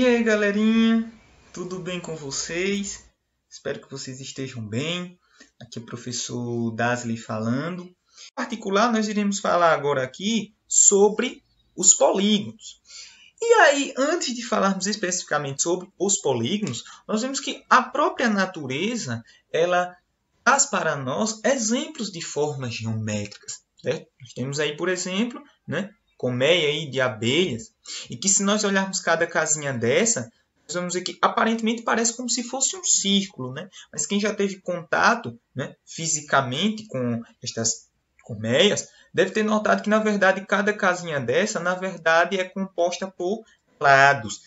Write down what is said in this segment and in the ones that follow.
aí, galerinha? Tudo bem com vocês? Espero que vocês estejam bem. Aqui é o professor Dasley falando. Em particular, nós iremos falar agora aqui sobre os polígonos. E aí, antes de falarmos especificamente sobre os polígonos, nós vemos que a própria natureza, ela traz para nós exemplos de formas geométricas, certo? Nós temos aí, por exemplo, colmeia aí de abelhas, e que se nós olharmos cada casinha dessa, nós vamos ver que aparentemente parece como se fosse um círculo, mas quem já teve contato, fisicamente com estas colmeias, deve ter notado que, na verdade, cada casinha dessa, na verdade, é composta por lados.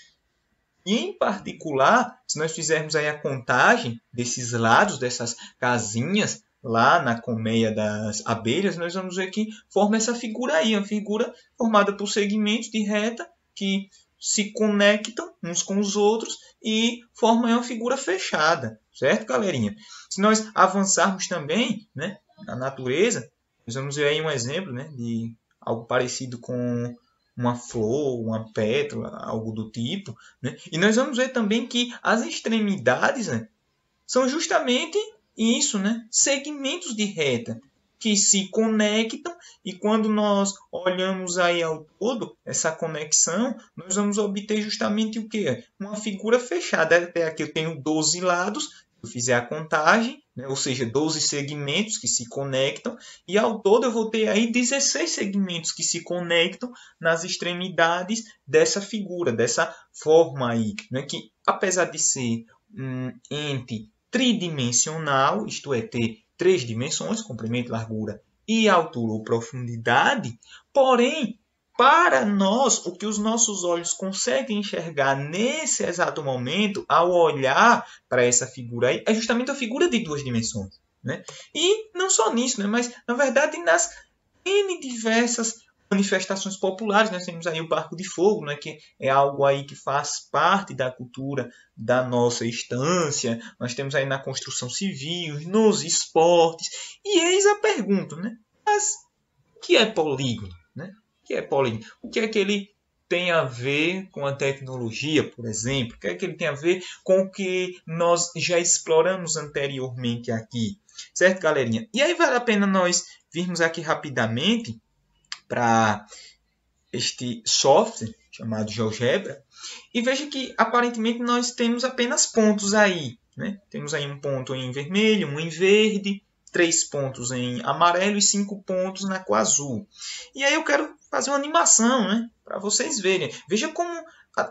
E, em particular, se nós fizermos aí a contagem desses lados, dessas casinhas, lá na colmeia das abelhas, nós vamos ver que forma essa figura aí, uma figura formada por segmentos de reta que se conectam uns com os outros e formam uma figura fechada, certo, galerinha? Se nós avançarmos também, na natureza, nós vamos ver aí um exemplo, de algo parecido com uma flor, uma pétala, algo do tipo, E nós vamos ver também que as extremidades, são justamente isso, segmentos de reta que se conectam, e quando nós olhamos aí ao todo essa conexão, nós vamos obter justamente o quê? Uma figura fechada. Até aqui eu tenho 12 lados, se eu fizer a contagem, ou seja, 12 segmentos que se conectam, e ao todo eu vou ter aí 16 segmentos que se conectam nas extremidades dessa figura, dessa forma aí, que apesar de ser um ente tridimensional, isto é, ter 3 dimensões, comprimento, largura e altura ou profundidade, porém, para nós, o que os nossos olhos conseguem enxergar nesse exato momento, ao olhar para essa figura aí, é justamente a figura de 2 dimensões. E não só nisso, mas, na verdade, nas N diversas manifestações populares, nós temos aí o barco de fogo, que é algo aí que faz parte da cultura da nossa estância. Nós temos aí na construção civil, nos esportes. E eis a pergunta, mas o que é polígono? O que é polígono? O que é que ele tem a ver com a tecnologia, por exemplo? O que é que ele tem a ver com o que nós já exploramos anteriormente aqui? Certo, galerinha? E aí vale a pena nós virmos aqui rapidamente para este software chamado GeoGebra, e veja que aparentemente nós temos apenas pontos aí. Temos aí um ponto em vermelho, um em verde, 3 pontos em amarelo e 5 pontos na cor azul. E aí eu quero fazer uma animação, para vocês verem. Veja como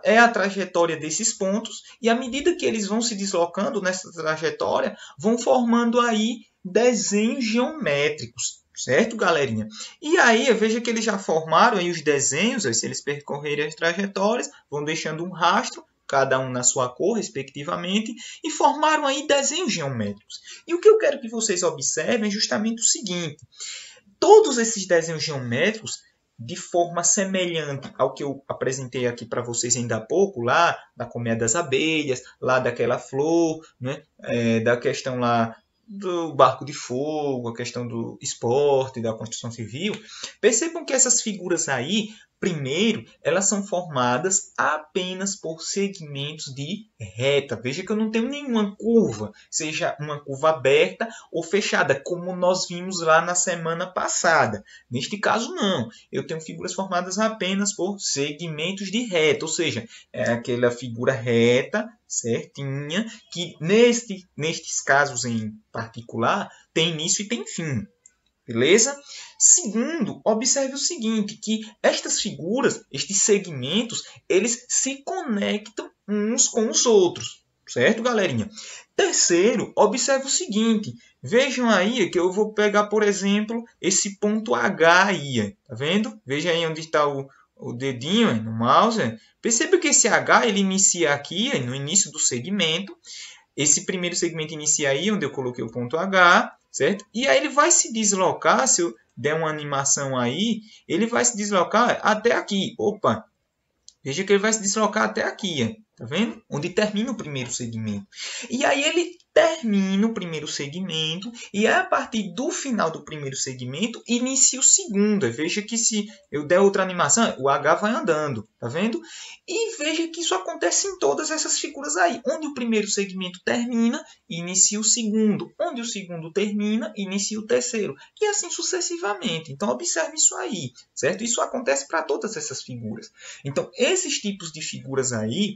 é a trajetória desses pontos, e à medida que eles vão se deslocando nessa trajetória, vão formando aí desenhos geométricos. Certo, galerinha? E aí, veja que eles já formaram aí os desenhos, se eles percorrerem as trajetórias, vão deixando um rastro, cada um na sua cor, respectivamente, e formaram aí desenhos geométricos. E o que eu quero que vocês observem é justamente o seguinte: todos esses desenhos geométricos, de forma semelhante ao que eu apresentei aqui para vocês ainda há pouco, lá da colmeia das abelhas, lá daquela flor, da questão lá do barco de fogo, a questão do esporte, da construção civil, percebam que essas figuras aí, primeiro, elas são formadas apenas por segmentos de reta. Veja que eu não tenho nenhuma curva, seja uma curva aberta ou fechada, como nós vimos lá na semana passada. Neste caso, não. Eu tenho figuras formadas apenas por segmentos de reta, ou seja, é aquela figura reta, certinha, que nestes casos em particular, tem início e tem fim. Beleza? Segundo, observe o seguinte, que estas figuras, estes segmentos, eles se conectam uns com os outros. Certo, galerinha? Terceiro, observe o seguinte, vejam aí que eu vou pegar, por exemplo, esse ponto H aí, tá vendo? Veja aí onde está o dedinho no mouse. Perceba que esse H ele inicia aqui no início do segmento. Esse primeiro segmento inicia aí onde eu coloquei o ponto H, certo? E aí ele vai se deslocar, se eu der uma animação aí, ele vai se deslocar até aqui. Opa! Veja que ele vai se deslocar até aqui, Tá vendo? Onde termina o primeiro segmento. E aí ele termina o primeiro segmento e a partir do final do primeiro segmento inicia o segundo. Veja que se eu der outra animação, o H vai andando, tá vendo? E veja que isso acontece em todas essas figuras aí. Onde o primeiro segmento termina, inicia o segundo. Onde o segundo termina, inicia o terceiro. E assim sucessivamente. Então observe isso aí, certo? Isso acontece para todas essas figuras. Então esses tipos de figuras aí,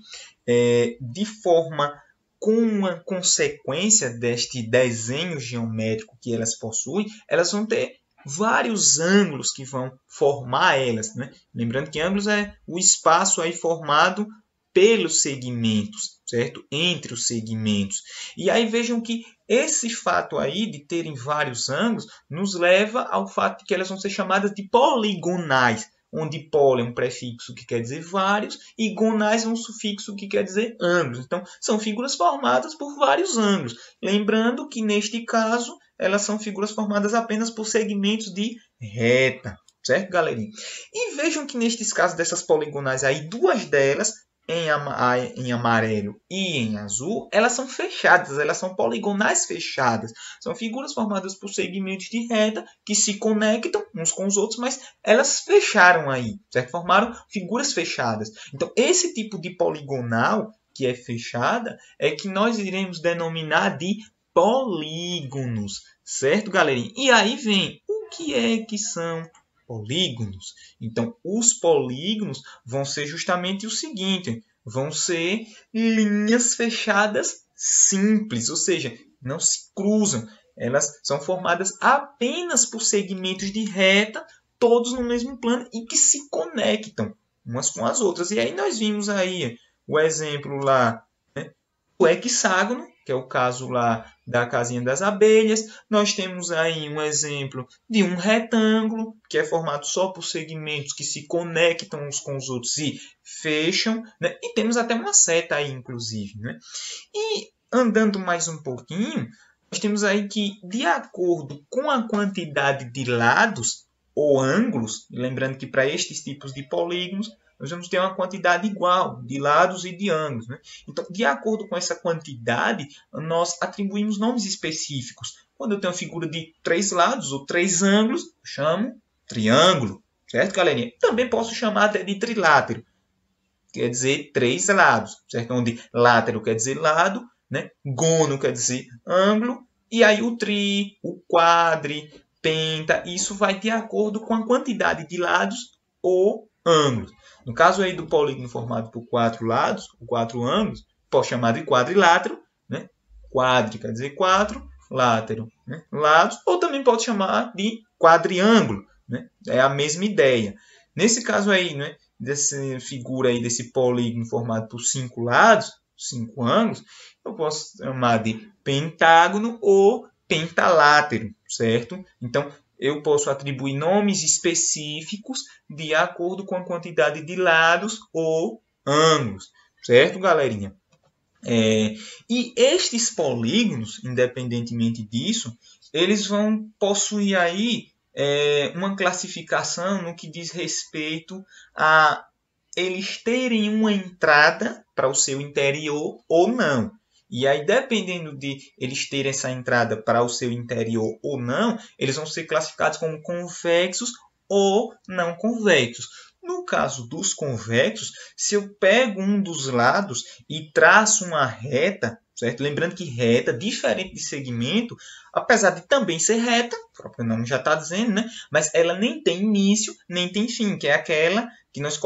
de forma com uma consequência deste desenho geométrico que elas possuem, elas vão ter vários ângulos que vão formar elas, né? Lembrando que ângulos é o espaço aí formado pelos segmentos, certo? Entre os segmentos. E aí vejam que esse fato aí de terem vários ângulos nos leva ao fato de que elas vão ser chamadas de poligonais, onde poli é um prefixo que quer dizer vários e gonais é um sufixo que quer dizer ângulos. Então, são figuras formadas por vários ângulos. Lembrando que, neste caso, elas são figuras formadas apenas por segmentos de reta. Certo, galerinha? E vejam que, nestes casos dessas poligonais aí, duas delas, em amarelo e em azul, elas são fechadas, elas são poligonais fechadas. São figuras formadas por segmentos de reta que se conectam uns com os outros, mas elas fecharam aí, certo? Formaram figuras fechadas. Então, esse tipo de poligonal que é fechada é que nós iremos denominar de polígonos, certo, galerinha? E aí vem, o que é que são polígonos? Então, os polígonos vão ser justamente o seguinte, vão ser linhas fechadas simples, ou seja, não se cruzam. Elas são formadas apenas por segmentos de reta, todos no mesmo plano e que se conectam umas com as outras. E aí nós vimos aí o exemplo lá, né, o hexágono, que é o caso lá da casinha das abelhas. Nós temos aí um exemplo de um retângulo, que é formado só por segmentos que se conectam uns com os outros e fecham, né? E temos até uma seta aí, inclusive, né? E andando mais um pouquinho, nós temos aí que, de acordo com a quantidade de lados ou ângulos, lembrando que para estes tipos de polígonos, nós vamos ter uma quantidade igual de lados e de ângulos, né? Então, de acordo com essa quantidade, nós atribuímos nomes específicos. Quando eu tenho uma figura de 3 lados ou 3 ângulos, eu chamo triângulo, certo, galerinha? Também posso chamar de trilátero, quer dizer 3 lados, certo? Onde látero quer dizer lado, né? Gono quer dizer ângulo, e aí o tri, o quadri, penta, isso vai de acordo com a quantidade de lados ou ângulos. No caso aí do polígono formado por 4 lados, ou 4 ângulos, posso chamar de quadrilátero, né? Quadri quer dizer 4, látero, né? Lados, ou também pode chamar de quadriângulo, né? É a mesma ideia. Nesse caso aí, né, dessa figura aí, desse polígono formado por 5 lados, 5 ângulos, eu posso chamar de pentágono ou pentalátero, certo? Então, eu posso atribuir nomes específicos de acordo com a quantidade de lados ou ângulos, certo, galerinha? E estes polígonos, independentemente disso, eles vão possuir aí uma classificação no que diz respeito a eles terem uma entrada para o seu interior ou não. E aí, dependendo de eles terem essa entrada para o seu interior ou não, eles vão ser classificados como convexos ou não convexos. No caso dos convexos, se eu pego um dos lados e traço uma reta, certo? Lembrando que reta, diferente de segmento, apesar de também ser reta, o próprio nome já está dizendo, né? Mas ela nem tem início, nem tem fim, que é aquela que nós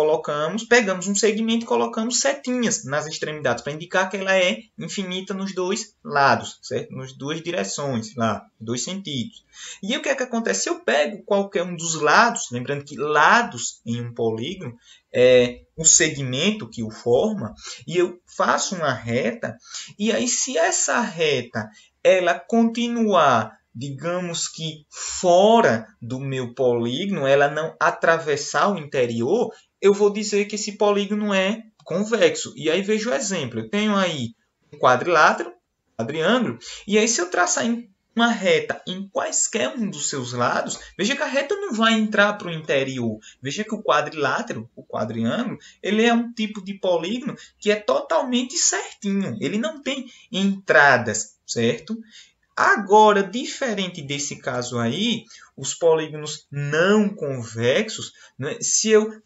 pegamos um segmento e colocamos setinhas nas extremidades, para indicar que ela é infinita nos dois lados, certo? Nas duas direções, lá, 2 sentidos. E aí, o que é que acontece? Se eu pego qualquer um dos lados, lembrando que lados em um polígono é o segmento que o forma, e eu faço uma reta, e aí se essa reta ela continuar, digamos que fora do meu polígono, ela não atravessar o interior, eu vou dizer que esse polígono é convexo. E aí veja o exemplo. Eu tenho aí um quadrilátero, quadriângulo, e aí se eu traçar uma reta em quaisquer um dos seus lados, veja que a reta não vai entrar para o interior. Veja que o quadrilátero, o quadriângulo, ele é um tipo de polígono que é totalmente certinho. Ele não tem entradas, certo? Agora, diferente desse caso aí, os polígonos não convexos, né, se eu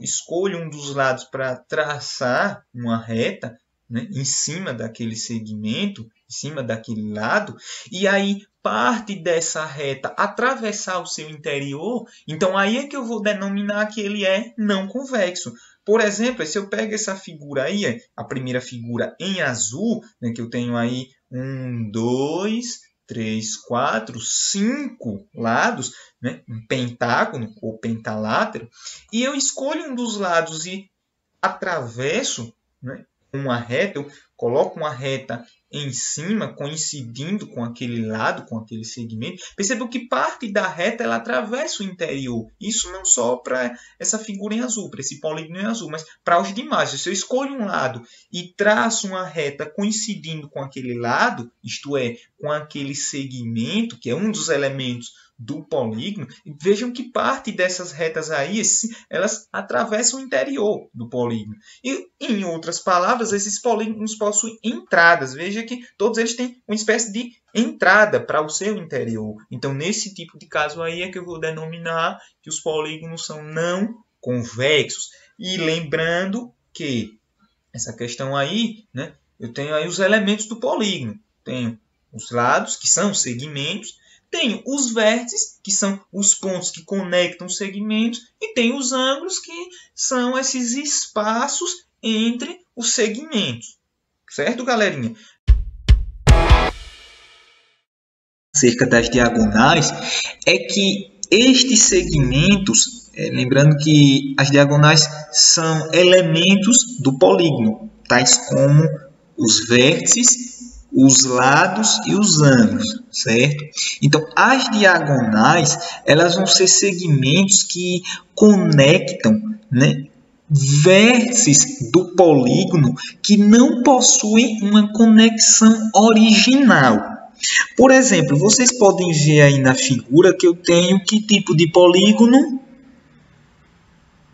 escolho um dos lados para traçar uma reta, né, em cima daquele segmento, em cima daquele lado, e aí parte dessa reta atravessar o seu interior, então aí é que eu vou denominar que ele é não convexo. Por exemplo, se eu pego essa figura aí, a primeira figura em azul, né, que eu tenho aí 1, 2, 3, 4, 5 lados, né, um pentágono ou pentalátero, e eu escolho um dos lados e atravesso, né, uma reta, eu coloco uma reta em cima, coincidindo com aquele lado, com aquele segmento, percebam que parte da reta ela atravessa o interior. Isso não só para essa figura em azul, para esse polígono em azul, mas para os demais. Se eu escolho um lado e traço uma reta coincidindo com aquele lado, isto é, com aquele segmento, que é um dos elementos do polígono, e vejam que parte dessas retas aí, elas atravessam o interior do polígono. E, em outras palavras, esses polígonos possuem entradas. Veja que todos eles têm uma espécie de entrada para o seu interior. Então, nesse tipo de caso aí é que eu vou denominar que os polígonos são não convexos. E lembrando que essa questão aí, né, eu tenho aí os elementos do polígono. Tenho os lados, que são os segmentos, tenho os vértices, que são os pontos que conectam os segmentos, e tenho os ângulos, que são esses espaços entre os segmentos. Certo, galerinha? Acerca das diagonais, é que estes segmentos, lembrando que as diagonais são elementos do polígono, tais como os vértices, os lados e os ângulos, certo? Então, as diagonais, elas vão ser segmentos que conectam, né, vértices do polígono que não possuem uma conexão original. Por exemplo, vocês podem ver aí na figura que eu tenho que tipo de polígono?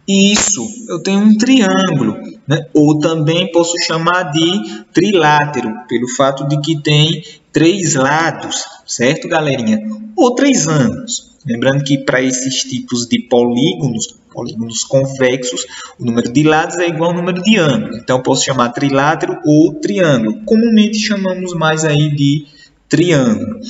Isso, eu tenho um triângulo, né? Ou também posso chamar de trilátero, pelo fato de que tem 3 lados, certo, galerinha? Ou 3 ângulos. Lembrando que para esses tipos de polígonos convexos, o número de lados é igual ao número de ângulos. Então, posso chamar trilátero ou triângulo. Comumente chamamos mais aí de triângulo.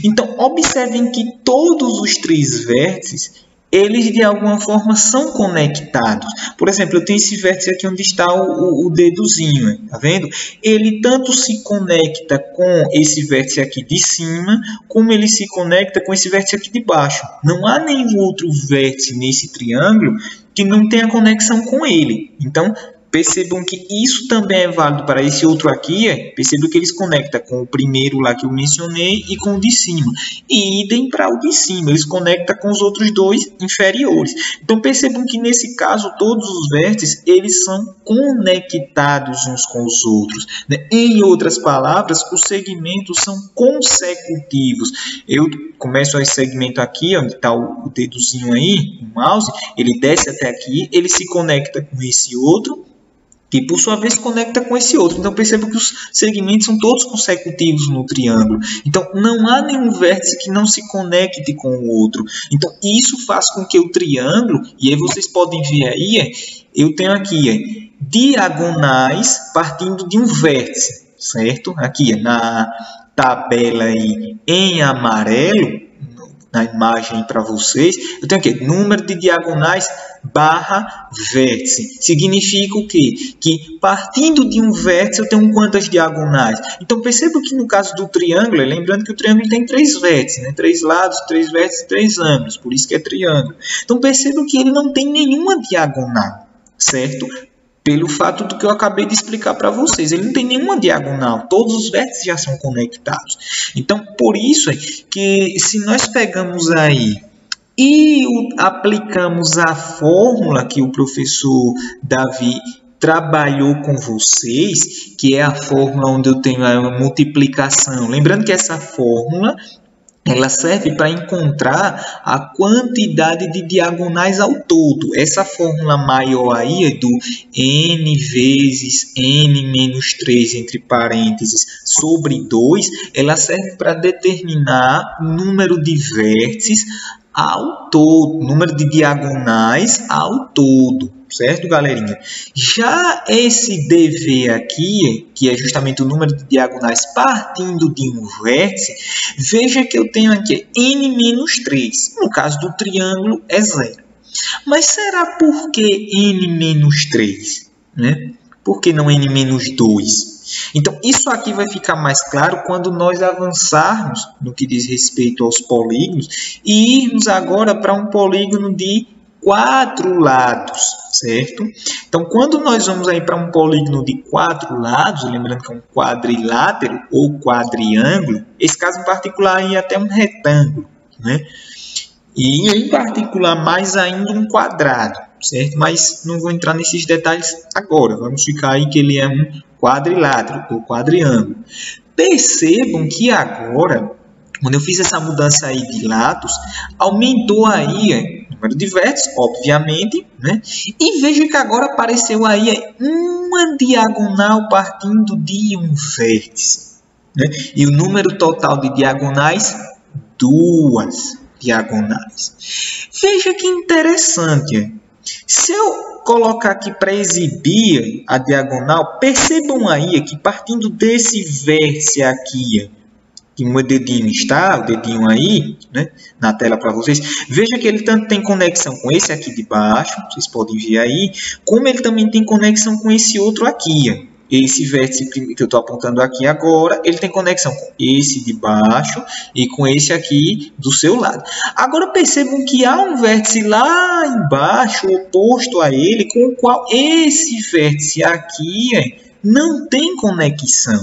Então, observem que todos os 3 vértices, eles de alguma forma são conectados. Por exemplo, eu tenho esse vértice aqui onde está o dedozinho, tá vendo? Ele tanto se conecta com esse vértice aqui de cima, como ele se conecta com esse vértice aqui de baixo. Não há nenhum outro vértice nesse triângulo que não tenha conexão com ele. Então, percebam que isso também é válido para esse outro aqui. Percebam que eles conectam com o primeiro lá que eu mencionei e com o de cima. E idem para o de cima, eles conectam com os outros 2 inferiores. Então percebam que nesse caso todos os vértices eles são conectados uns com os outros, né? Em outras palavras, os segmentos são consecutivos. Eu começo esse segmento aqui, onde está o dedozinho aí, o mouse, ele desce até aqui, ele se conecta com esse outro, que por sua vez conecta com esse outro. Então perceba que os segmentos são todos consecutivos no triângulo. Então não há nenhum vértice que não se conecte com o outro. Então isso faz com que o triângulo, e aí vocês podem ver aí, eu tenho aqui diagonais partindo de um vértice, certo? Aqui na tabela aí em amarelo, na imagem para vocês, eu tenho aqui número de diagonais barra vértice. Significa o quê? Que partindo de um vértice eu tenho quantas diagonais? Então perceba que no caso do triângulo, lembrando que o triângulo tem 3 vértices, né? 3 lados, 3 vértices, 3 ângulos, por isso que é triângulo. Então perceba que ele não tem nenhuma diagonal, certo? Pelo fato do que eu acabei de explicar para vocês. Ele não tem nenhuma diagonal. Todos os vértices já são conectados. Então, por isso é que se nós pegamos aí e aplicamos a fórmula que o professor Davi trabalhou com vocês, que é a fórmula onde eu tenho a multiplicação. Lembrando que essa fórmula ela serve para encontrar a quantidade de diagonais ao todo. Essa fórmula maior aí é do n vezes n menos 3, entre parênteses, sobre 2. Ela serve para determinar o número de vértices ao todo, número de diagonais ao todo. Certo, galerinha? Já esse DV aqui, que é justamente o número de diagonais partindo de um vértice, veja que eu tenho aqui n menos 3. No caso do triângulo é 0. Mas será por que n menos 3? Né? Por que não n menos 2? Então, isso aqui vai ficar mais claro quando nós avançarmos no que diz respeito aos polígonos e irmos agora para um polígono de 4 lados, certo? Então, quando nós vamos aí para um polígono de 4 lados, lembrando que é um quadrilátero ou quadriângulo, esse caso em particular aí é até um retângulo, né? E em particular mais ainda um quadrado, certo? Mas não vou entrar nesses detalhes agora, vamos ficar aí que ele é um quadrilátero ou quadriângulo. Percebam que agora, quando eu fiz essa mudança aí de lados, aumentou aí número de vértices, obviamente, né? E veja que agora apareceu aí uma diagonal partindo de um vértice, né? E o número total de diagonais, 2 diagonais. Veja que interessante. Se eu colocar aqui para exibir a diagonal, percebam aí que partindo desse vértice aqui, que o meu dedinho está, o dedinho aí, né, na tela para vocês, veja que ele tanto tem conexão com esse aqui de baixo, vocês podem ver aí, como ele também tem conexão com esse outro aqui, ó. Esse vértice que eu estou apontando aqui agora, ele tem conexão com esse de baixo e com esse aqui do seu lado. Agora percebam que há um vértice lá embaixo, oposto a ele, com o qual esse vértice aqui não tem conexão.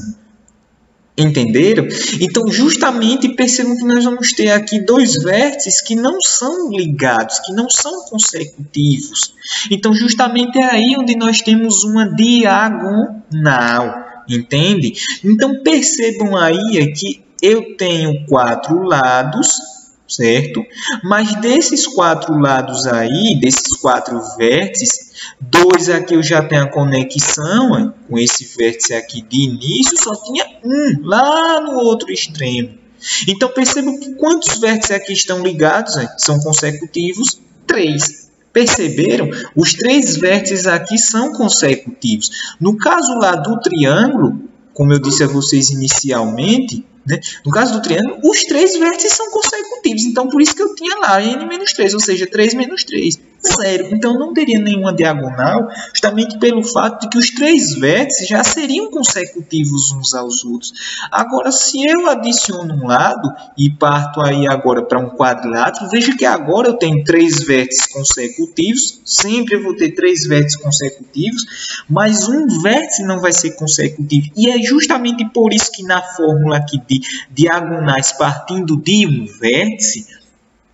Entenderam? Então, justamente, percebam que nós vamos ter aqui 2 vértices que não são ligados, que não são consecutivos. Então, justamente é aí onde nós temos uma diagonal. Entende? Então, percebam aí que eu tenho 4 lados, certo? Mas desses 4 lados aí, desses 4 vértices, 2 aqui eu já tenho a conexão, com esse vértice aqui de início, só tinha um lá no outro extremo. Então, percebam que quantos vértices aqui estão ligados, são consecutivos? 3. Perceberam? Os 3 vértices aqui são consecutivos. No caso lá do triângulo, como eu disse a vocês inicialmente, né? No caso do triângulo, os 3 vértices são consecutivos. Então, por isso que eu tinha lá n menos 3, ou seja, 3 menos 3, 0. Então, não teria nenhuma diagonal, justamente pelo fato de que os 3 vértices já seriam consecutivos uns aos outros. Agora, se eu adiciono um lado e parto aí agora para um quadrilátero, veja que agora eu tenho 3 vértices consecutivos, sempre eu vou ter 3 vértices consecutivos, mas um vértice não vai ser consecutivo. E é justamente por isso que na fórmula aqui de diagonais partindo de um vértice,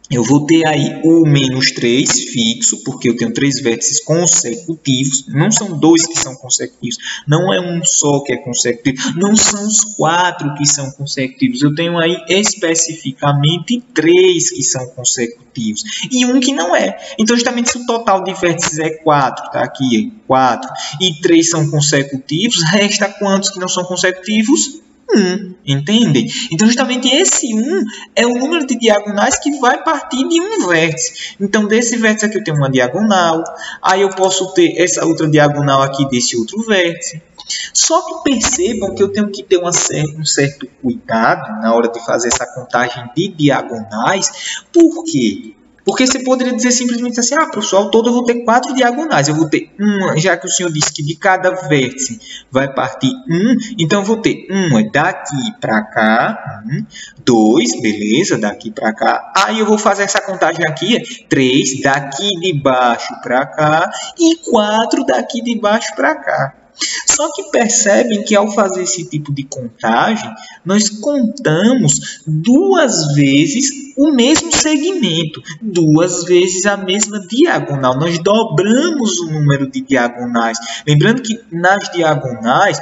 eu vou ter aí o menos 3 fixo, porque eu tenho 3 vértices consecutivos, não são 2 que são consecutivos, não é um só que é consecutivo, não são os 4 que são consecutivos, eu tenho aí especificamente 3 que são consecutivos e um que não é. Então, justamente se o total de vértices é 4, tá aqui, 4, e 3 são consecutivos, resta quantos que não são consecutivos? 1, entende? Então, justamente esse 1 é o número de diagonais que vai partir de um vértice. Então, desse vértice aqui eu tenho uma diagonal, aí eu posso ter essa outra diagonal aqui desse outro vértice. Só que percebam que eu tenho que ter um certo cuidado na hora de fazer essa contagem de diagonais. Por quê? Porque você poderia dizer simplesmente assim, professor, ao todo eu vou ter 4 diagonais. Eu vou ter uma, já que o senhor disse que de cada vértice vai partir 1, então eu vou ter uma daqui para cá, 2, beleza, daqui para cá. Aí eu vou fazer essa contagem aqui, 3 daqui de baixo para cá e 4 daqui de baixo para cá. Só que percebem que ao fazer esse tipo de contagem, nós contamos 2 vezes o mesmo segmento, 2 vezes a mesma diagonal. Nós dobramos o número de diagonais. Lembrando que nas diagonais,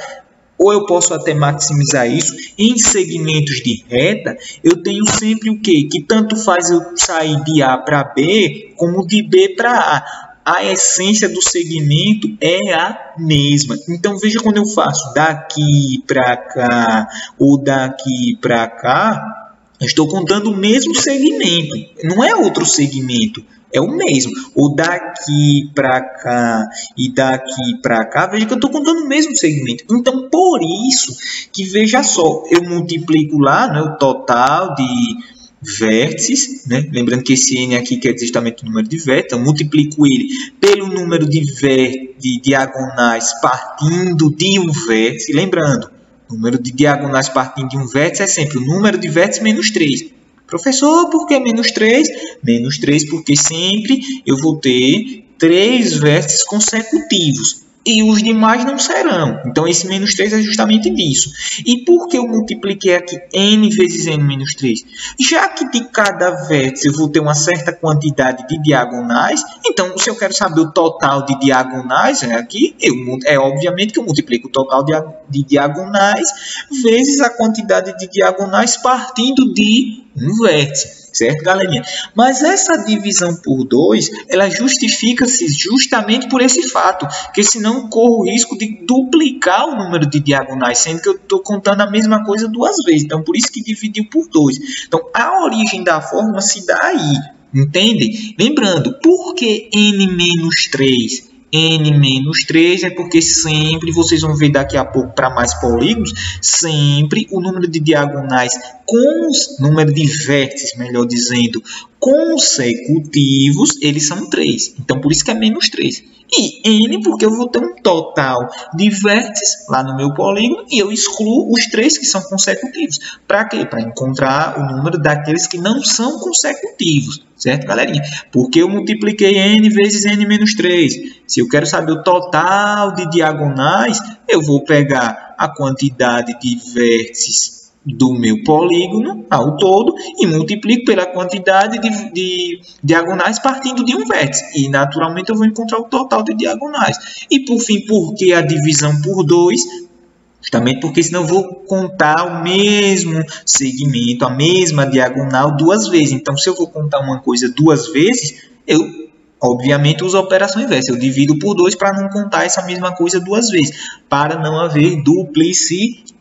ou eu posso até maximizar isso, em segmentos de reta, eu tenho sempre o quê? Que tanto faz eu sair de A para B, como de B para A. A essência do segmento é a mesma. Então, veja quando eu faço daqui para cá ou daqui para cá, eu estou contando o mesmo segmento. Não é outro segmento, é o mesmo. Ou daqui para cá e daqui para cá, veja que eu estou contando o mesmo segmento. Então, por isso que, veja só, eu multiplico lá, né, o total de vértices, né? Lembrando que esse n aqui quer dizer justamente o número de vértices, então multiplico ele pelo número de diagonais partindo de um vértice. Lembrando, o número de diagonais partindo de um vértice é sempre o número de vértices menos 3. Professor, por que menos 3? Menos 3 porque sempre eu vou ter 3 vértices consecutivos. E os demais não serão. Então, esse menos 3 é justamente disso. E por que eu multipliquei aqui n vezes n menos 3? Já que de cada vértice eu vou ter uma certa quantidade de diagonais, então, se eu quero saber o total de diagonais, aqui, obviamente que eu multiplico o total de diagonais vezes a quantidade de diagonais partindo de um vértice. Certo, galerinha? Mas essa divisão por 2, ela justifica-se justamente por esse fato, que senão corro o risco de duplicar o número de diagonais, sendo que eu estou contando a mesma coisa 2 vezes. Então, por isso que dividiu por 2. Então, a origem da fórmula se dá aí, entende? Lembrando, por que n menos 3? N menos 3 é porque sempre, vocês vão ver daqui a pouco para mais polígonos, sempre o número de diagonais número de vértices, melhor dizendo, consecutivos, eles são 3. Então, por isso que é menos 3. E n porque eu vou ter um total de vértices lá no meu polígono e eu excluo os 3 que são consecutivos. Para quê? Para encontrar o número daqueles que não são consecutivos. Certo, galerinha? Porque eu multipliquei n vezes n menos 3. Se eu quero saber o total de diagonais, eu vou pegar a quantidade de vértices do meu polígono ao todo e multiplico pela quantidade de diagonais partindo de um vértice. E, naturalmente, eu vou encontrar o total de diagonais. E, por fim, por que a divisão por 2? Justamente porque senão eu vou contar o mesmo segmento, a mesma diagonal 2 vezes. Então, se eu vou contar uma coisa 2 vezes, eu, obviamente, uso a operação inversa. Eu divido por 2 para não contar essa mesma coisa 2 vezes, para não haver duplicidade.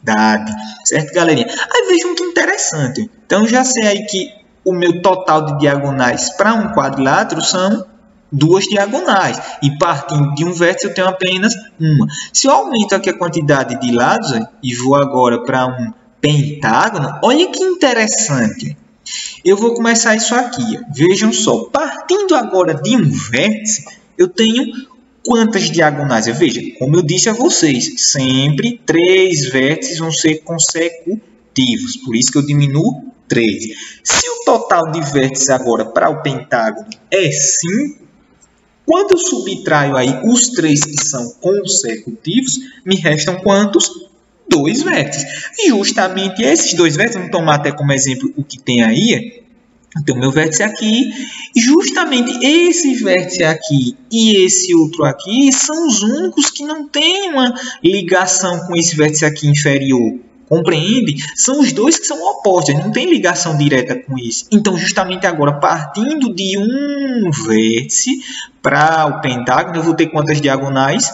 Certo, galerinha? Aí vejam que interessante. Então, já sei aí que o meu total de diagonais para um quadrilátero são 2 diagonais. E partindo de um vértice eu tenho apenas uma. Se eu aumento aqui a quantidade de lados e vou agora para um pentágono, olha que interessante. Eu vou começar isso aqui. Vejam só, partindo agora de um vértice, eu tenho quantas diagonais? Veja, como eu disse a vocês, sempre 3 vértices vão ser consecutivos. Por isso que eu diminuo 3. Se o total de vértices agora para o pentágono é 5, quando eu subtraio aí os 3 que são consecutivos, me restam quantos? 2 vértices. E justamente esses 2 vértices, vamos tomar até como exemplo o que tem aí. Então, meu vértice aqui, e justamente esse vértice aqui e esse outro aqui são os únicos que não têm uma ligação com esse vértice aqui inferior. Compreende? São os dois que são opostos, não tem ligação direta com esse. Então, justamente agora, partindo de um vértice para o pentágono, eu vou ter quantas diagonais?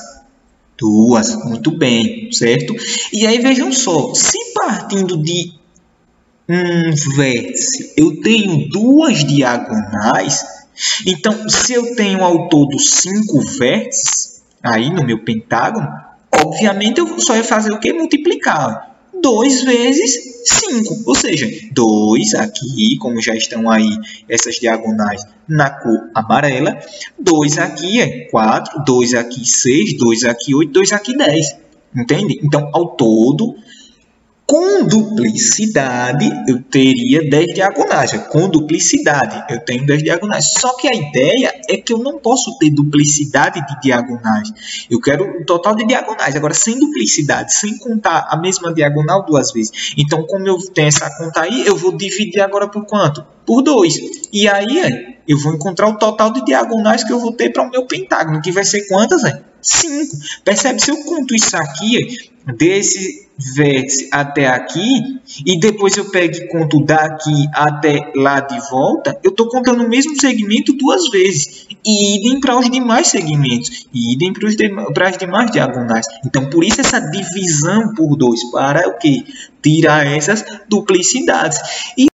2. Muito bem, certo? E aí, vejam só, se partindo de um vértice eu tenho 2 diagonais, então, se eu tenho ao todo 5 vértices, aí no meu pentágono, obviamente eu só ia fazer o quê? Multiplicar. 2 vezes 5, ou seja, 2 aqui, como já estão aí essas diagonais na cor amarela, 2 aqui é 4, 2 aqui 6, 2 aqui 8, 2 aqui 10, entende? Então, ao todo, Com duplicidade, eu teria 10 diagonais. Com duplicidade, eu tenho 10 diagonais. Só que a ideia é que eu não posso ter duplicidade de diagonais. Eu quero o total de diagonais. Agora, sem duplicidade, sem contar a mesma diagonal duas vezes. Então, como eu tenho essa conta aí, eu vou dividir agora por quanto? Por 2. E aí, eu vou encontrar o total de diagonais que eu vou ter para o meu pentágono, que vai ser quantas? 5. Percebe? Se eu conto isso aqui, desse vértice até aqui, e depois eu pego e conto daqui até lá de volta, eu estou contando o mesmo segmento duas vezes. E idem para os demais segmentos. E idem para as demais diagonais. Então, por isso essa divisão por 2, para o quê? Tirar essas duplicidades. E